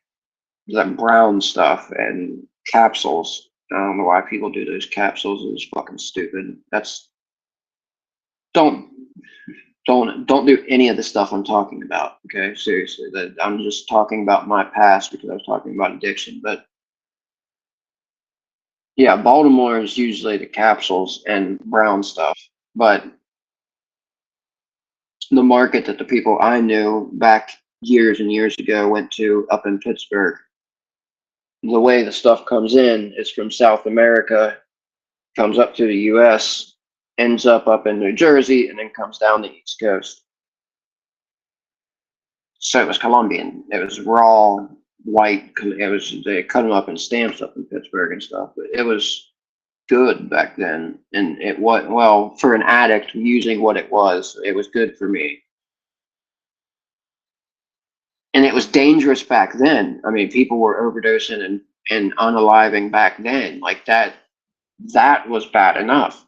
[SPEAKER 1] the brown stuff and capsules. I don't know why people do those capsules. It's fucking stupid. That's don't do any of the stuff I'm talking about. Okay, seriously. I'm just talking about my past because I was talking about addiction. But yeah, Baltimore is usually the capsules and brown stuff. But the market that the people I knew back years and years ago went to up in Pittsburgh, the way the stuff comes in is from South America, comes up to the US, ends up in New Jersey, and then comes down the East Coast. So it was Colombian. It was raw, white. It was, they cut them up in stamps up in Pittsburgh and stuff. But it was good back then. And it was, well, for an addict using what it was good for me. And it was dangerous back then. I mean, people were overdosing and unaliving back then. Like that was bad enough.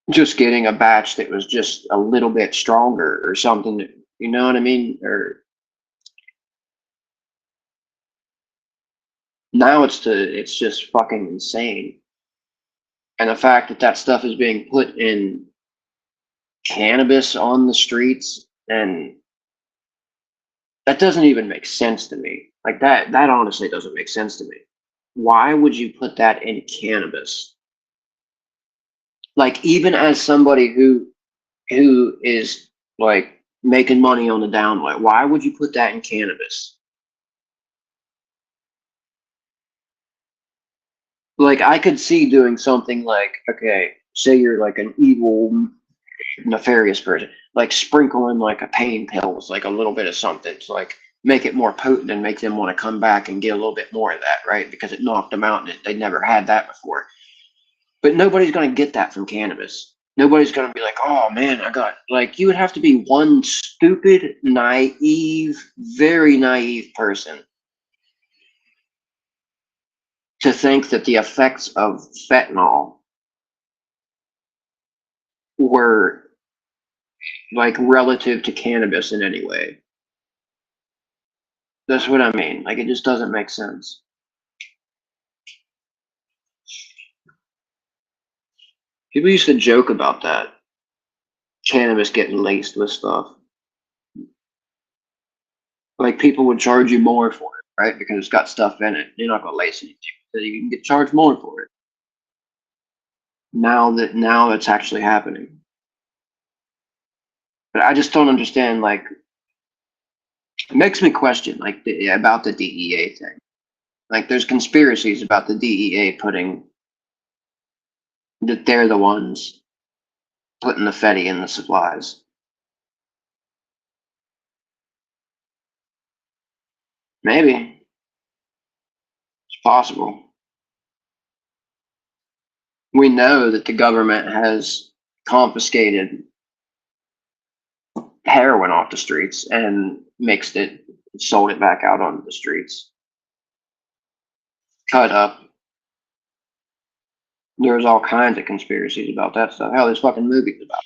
[SPEAKER 1] Just getting a batch that was just a little bit stronger or something, you know what I mean? Or now it's just fucking insane. And the fact that that stuff is being put in cannabis on the streets, and that doesn't even make sense to me. Like that honestly doesn't make sense to me. Why would you put that in cannabis? Like, even as somebody who is like making money on the down low, why would you put that in cannabis? Like, I could see doing something like, okay, say you're like an evil, nefarious person, like sprinkling like a pain pills, like a little bit of something to like make it more potent and make them want to come back and get a little bit more of that, right? Because it knocked them out and they never had that before. But nobody's going to get that from cannabis. Nobody's going to be like, oh man, I got, like, you would have to be one stupid, naive, very naive person to think that the effects of fentanyl were like relative to cannabis in any way. That's what I mean. Like, it just doesn't make sense. People used to joke about that. Cannabis getting laced with stuff. Like, people would charge you more for it, right? Because it's got stuff in it. You're not going to lace anything. So you can get charged more for it. Now it's actually happening. But I just don't understand, like, it makes me question, like, about the DEA thing. Like, there's conspiracies about the DEA putting, that they're the ones putting the Fetty in the supplies. Maybe. It's possible. We know that the government has confiscated heroin off the streets and mixed it, sold it back out onto the streets. Cut up. There's all kinds of conspiracies about that stuff. Hell, there's fucking movies about it.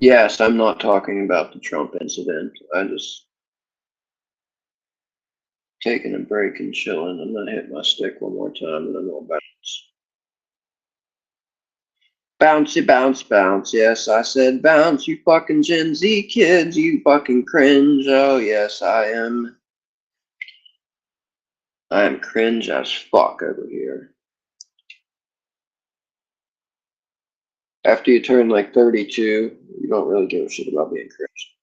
[SPEAKER 1] Yes, I'm not talking about the Trump incident. I just taking a break and chilling. I'm gonna hit my stick one more time and then I'll bounce. Bouncy, bounce, bounce. Yes, I said bounce, you fucking Gen Z kids, you fucking cringe. Oh, yes, I am. I am cringe as fuck over here. After you turn like 32, you don't really give a shit about being cringe.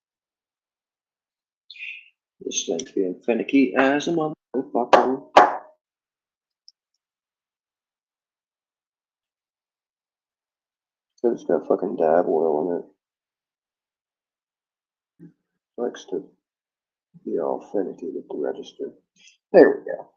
[SPEAKER 1] This thing's being finicky as a motherfucker. It's got fucking dab oil in it. Likes to be all finicky with the register. There we go.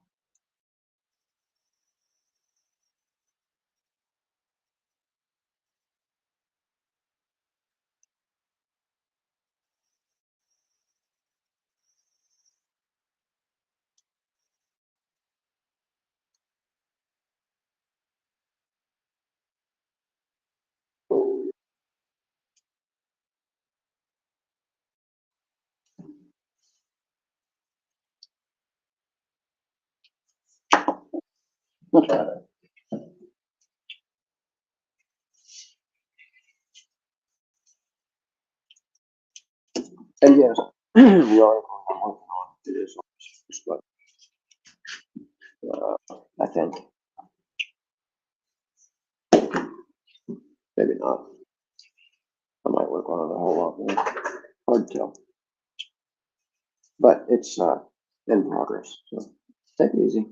[SPEAKER 1] Look at it. And yes, the article I'm working on it is on this, but I think maybe not. I might work on it a whole lot more. Hard to tell. But it's in progress. So take it easy.